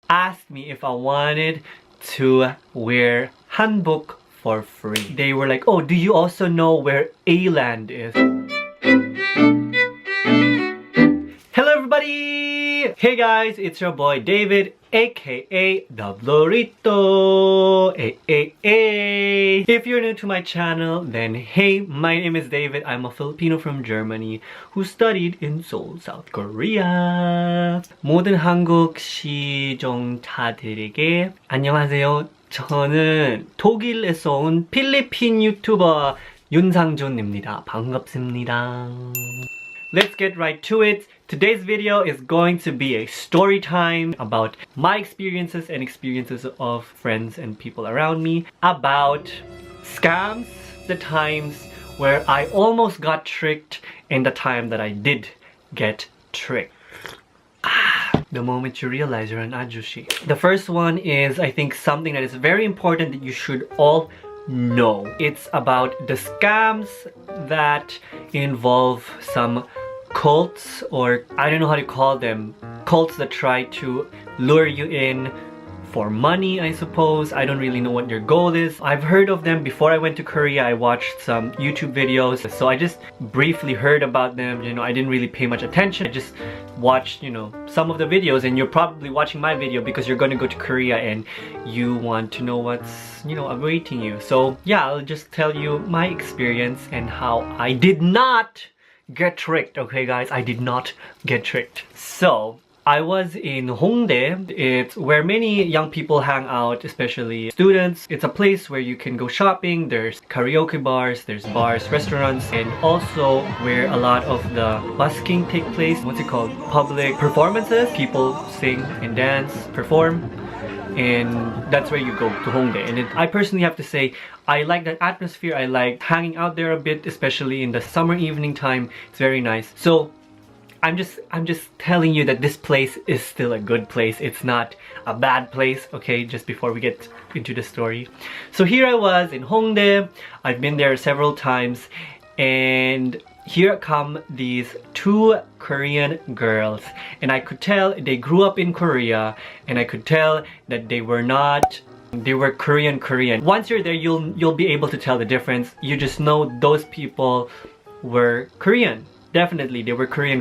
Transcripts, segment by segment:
asked me if I wanted to wear hanbok for free. They were like, oh, do you also know where A-land is? Hello everybody! Hey guys, it's your boy David, aka DAVLORITO. If you're new to my channel, then hey, my name is David. I'm a Filipino from Germany who studied in Seoul, South Korea. 모든 한국 시청자들에게 안녕하세요. 저는 독일에서 온 필리핀 유튜버 윤상준입니다. 반갑습니다. Let's get right to it. Today's video is going to be a story time about my experiences and experiences of friends and people around me about scams, the times where I almost got tricked, and the time that I did get tricked. The moment you realize you're an ajushi. The first one is, I think, something that is very important that you should all know. It's about the scams that involve some cults, or I don't know how to call them, cults that try to lure you in for money, I suppose. I don't really know what their goal is. I've heard of them before I went to Korea. I watched some YouTube videos, so I just briefly heard about them. You know, I didn't really pay much attention. I just watched, you know, some of the videos, and you're probably watching my video because you're going to go to Korea and you want to know what's, you know, awaiting you. So yeah, I'll just tell you my experience and how I did not get tricked. Okay guys, I did not get tricked. So I was in Hongdae. It's where many young people hang out, especially students. It's a place where you can go shopping. There's karaoke bars, there's bars, restaurants, and also where a lot of the busking take place. What's it called? Public performances. People sing and dance, perform. And that's where you go, to Hongdae. And I personally have to say, I like that atmosphere. I like hanging out there a bit, especially in the summer evening time. It's very nice. So I'm just telling you that this place is still a good place. It's not a bad place, okay? Just before we get into the story. So here I was in Hongdae. I've been there several times, and here come these two Korean girls, and I could tell they grew up in Korea, and I could tell that they were Korean. Once you're there, you'll be able to tell the difference. You just know those people were Korean. Definitely, they were Korean.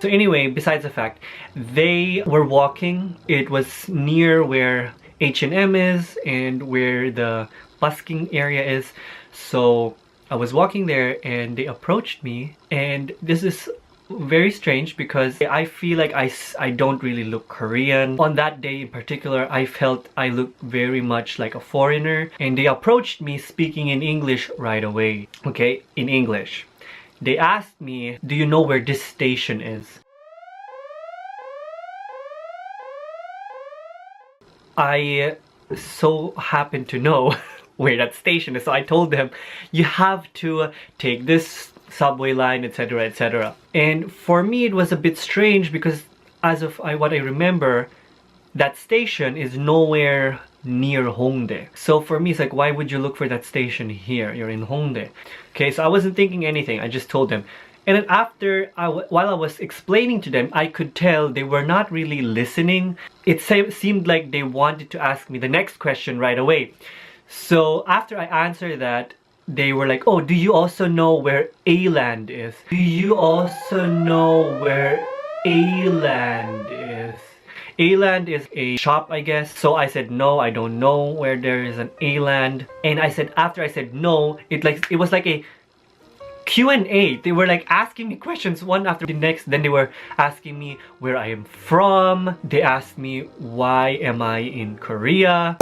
So anyway, besides the fact, they were walking. It was near where H&M is and where the busking area is. So I was walking there and they approached me, and this is very strange because I feel like I don't really look Korean. On that day in particular, I felt I looked very much like a foreigner, and they approached me speaking in English right away. Okay, in English. They asked me, do you know where this station is? I so happen to know where that station is, so I told them, you have to take this subway line, etc, etc. And for me it was a bit strange because as of what I remember, that station is nowhere near Hongdae. So for me it's like, why would you look for that station here? You're in Hongdae. Okay, so I wasn't thinking anything. I just told them. And then after, while I was explaining to them, I could tell they were not really listening. It seemed like they wanted to ask me the next question right away. So after I answered that, they were like, oh, do you also know where A-land is? Do you also know where A-land is? A-land is a shop, I guess. So I said, no, I don't know where there is an A-land. And I said, after I said no, it was like a Q&A. They were like asking me questions one after the next. Then they were asking me where I am from. They asked me, why am I in Korea?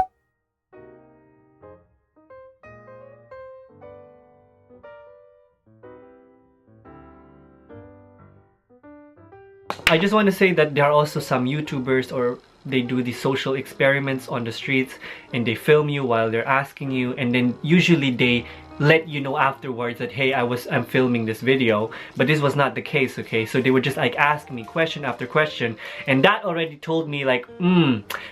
I just want to say that there are also some YouTubers, or they do these social experiments on the streets and they film you while they're asking you, and then usually they let you know afterwards that, hey, I'm filming this video. But this was not the case, okay? So they would just like ask me question after question, and that already told me like,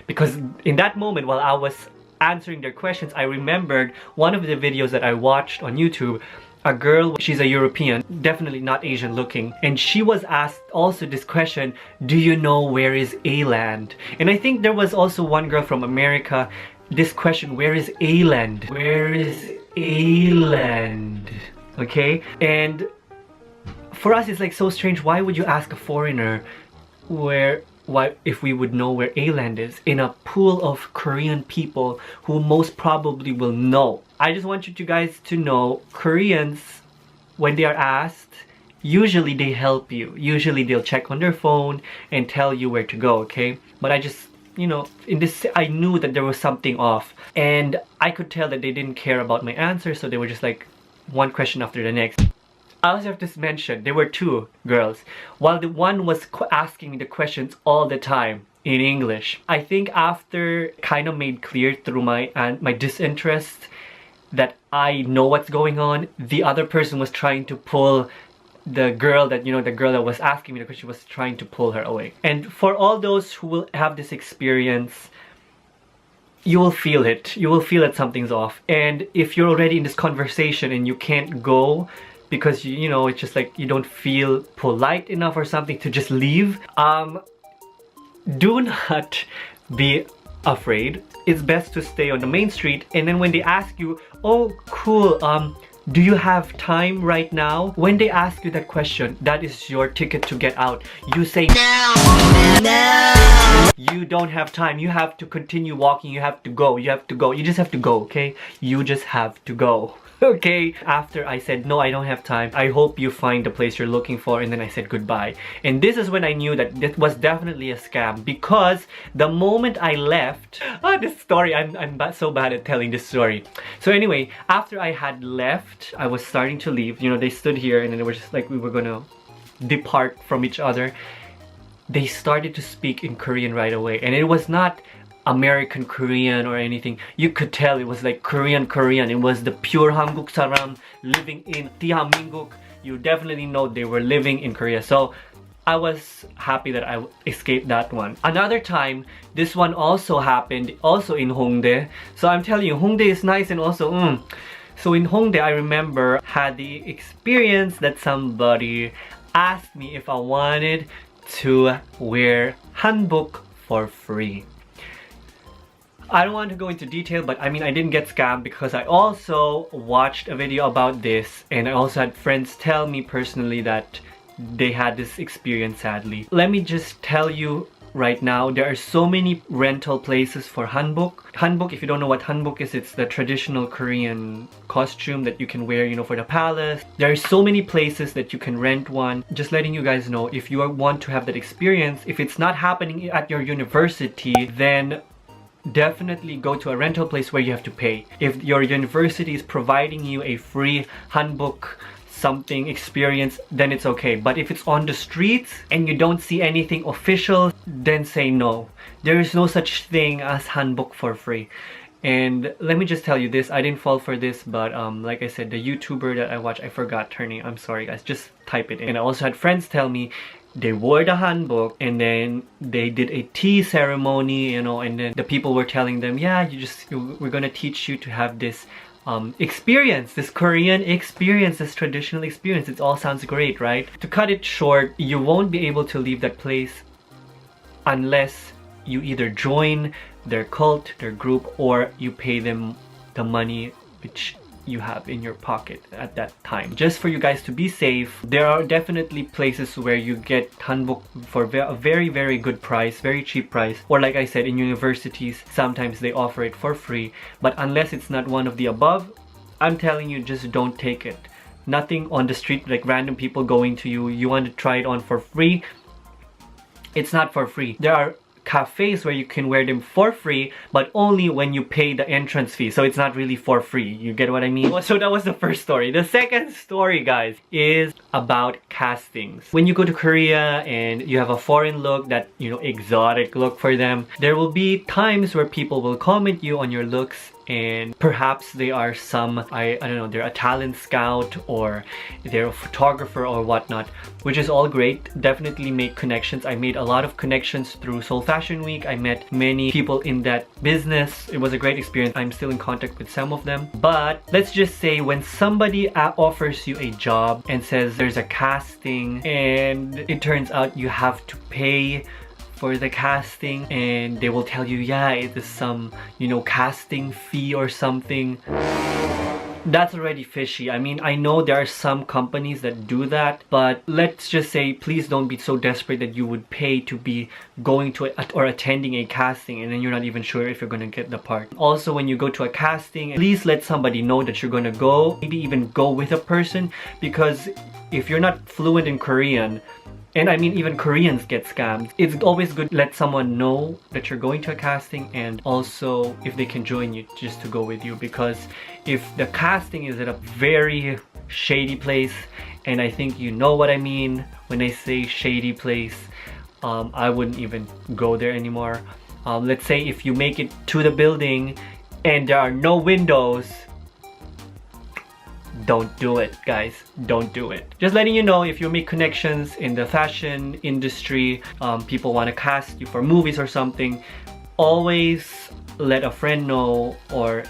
because in that moment while I was answering their questions, I remembered one of the videos that I watched on YouTube a girl, she's a European, definitely not Asian looking, and she was asked also this question, do you know where is A-land? And I think there was also one girl from America, this question, where is A-land? Where is A-land? Okay, and for us it's like so strange. Why would you ask a foreigner why if we would know where A-land is in a pool of Korean people who most probably will know? I just want you guys to know, Koreans, when they are asked, usually they help you. Usually they'll check on their phone and tell you where to go, okay? But I just, you know, in this, I knew that there was something off, and I could tell that they didn't care about my answer, so they were just like one question after the next. I also have to mention, there were two girls. While the one was asking me the questions all the time in English, I think after kind of made clear through my disinterest that I know what's going on, the other person was trying to pull the girl that, you know, the girl that was asking me the question was trying to pull her away. And for all those who will have this experience, you will feel it. You will feel that something's off. And if you're already in this conversation and you can't go, because you know, it's just like you don't feel polite enough or something to just leave, do not be afraid. It's best to stay on the main street, and then when they ask you, oh cool, do you have time right now? When they ask you that question, that is your ticket to get out. You say no. You don't have time. You have to continue walking. You have to go. You have to go. You just have to go, okay? You just have to go. Okay, after I said no, I don't have time, I hope you find the place you're looking for, and then I said goodbye. And this is when I knew that this was definitely a scam, because the moment I left, this story, I'm so bad at telling this story. So anyway, after I had left, I was starting to leave, you know, they stood here and then they were just like we were gonna depart from each other. They started to speak in Korean right away, and it was not American Korean or anything. You could tell it was like Korean. It was the pure Hanguk saram living in Tihamingguk. You definitely know they were living in Korea. So I was happy that I escaped that one. Another time, this one also happened, also in Hongdae. So I'm telling you, Hongdae is nice, and also so in Hongdae, I remember had the experience that somebody asked me if I wanted to wear hanbok for free. I don't want to go into detail, but I mean, I didn't get scammed because I also watched a video about this, and I also had friends tell me personally that they had this experience, sadly. Let me just tell you right now, there are so many rental places for hanbok. Hanbok, if you don't know what hanbok is, it's the traditional Korean costume that you can wear, you know, for the palace. There are so many places that you can rent one. Just letting you guys know, if you want to have that experience, if it's not happening at your university, then definitely go to a rental place where you have to pay. If your university is providing you a free hanbok something experience, then it's okay. But if it's on the streets and you don't see anything official, then say no. There is no such thing as hanbok for free. And let me just tell you this, I didn't fall for this, but like I said, the YouTuber that I watch, I forgot her name, I'm sorry guys, just type it in. And I also had friends tell me they wore the hanbok and then they did a tea ceremony, you know, and then the people were telling them, yeah, we're gonna teach you to have this experience, this Korean experience, this traditional experience. It all sounds great, right? To cut it short, you won't be able to leave that place unless you either join their cult, their group, or you pay them the money which you have in your pocket at that time. Just for you guys to be safe, there are definitely places where you get hanbok for a very, very good price, very cheap price. Or like I said, in universities, sometimes they offer it for free. But unless it's not one of the above, I'm telling you, just don't take it. Nothing on the street, like random people going to you, you want to try it on for free. It's not for free. There are cafes where you can wear them for free, but only when you pay the entrance fee. So it's not really for free. You get what I mean? So that was the first story. The second story, guys, is about castings. When you go to Korea and you have a foreign look, that, you know, exotic look for them, there will be times where people will comment you on your looks and perhaps they are some, I don't know, they're a talent scout or they're a photographer or whatnot, which is all great. Definitely make connections. I made a lot of connections through Seoul Fashion Week. I met many people in that business. It was a great experience. I'm still in contact with some of them. But let's just say when somebody offers you a job and says there's a casting and it turns out you have to pay for the casting, and they will tell you, yeah, it is some, you know, casting fee or something. That's already fishy. I mean, I know there are some companies that do that, but let's just say please don't be so desperate that you would pay to be going to or attending a casting and then you're not even sure if you're gonna get the part. Also, when you go to a casting, please let somebody know that you're gonna go. Maybe even go with a person, because if you're not fluent in Korean, and I mean even Koreans get scammed, it's always good to let someone know that you're going to a casting, and also if they can join you just to go with you, because if the casting is at a very shady place, and I think you know what I mean when I say shady place, I wouldn't even go there anymore. Let's say if you make it to the building and there are no windows, don't do it, guys. Don't do it. Just letting you know, if you make connections in the fashion industry, people want to cast you for movies or something, always let a friend know or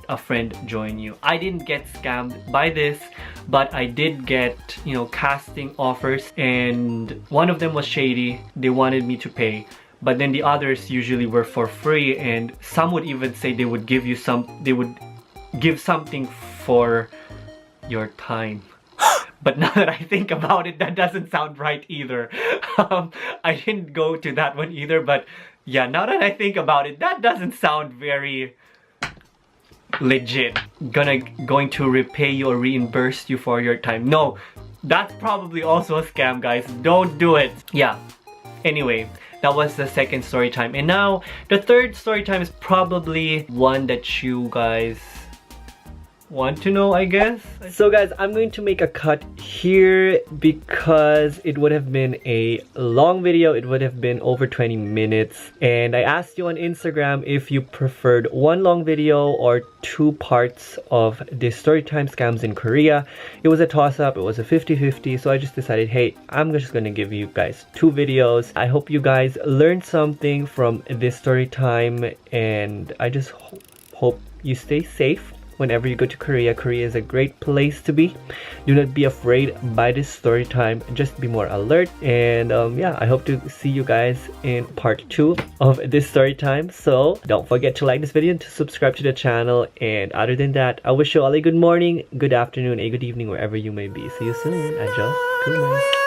a friend join you. I didn't get scammed by this, but I did get, you know, casting offers, and one of them was shady. They wanted me to pay, but then the others usually were for free, and some would even say they would give you they would give something for your time. But now that I think about it, that doesn't sound right either. I didn't go to that one either, but yeah, now that I think about it, that doesn't sound very legit. Going to repay you or reimburse you for your time. No, that's probably also a scam, guys. Don't do it. Yeah, anyway, that was the second story time, and now the third story time is probably one that you guys want to know, I guess. So guys, I'm going to make a cut here because it would have been a long video. It would have been over 20 minutes, and I asked you on Instagram if you preferred one long video or two parts of this storytime scams in Korea. It was a toss-up. It was a 50-50, so I just decided, hey, I'm just gonna give you guys two videos. I hope you guys learned something from this story time, and I just hope you stay safe whenever you go to Korea. Korea is a great place to be. Do not be afraid by this story time. Just be more alert. And yeah, I hope to see you guys in part 2 of this story time. So don't forget to like this video and to subscribe to the channel. And other than that, I wish you all a good morning, good afternoon, a good evening, wherever you may be. See you soon. Adios. Goodbye.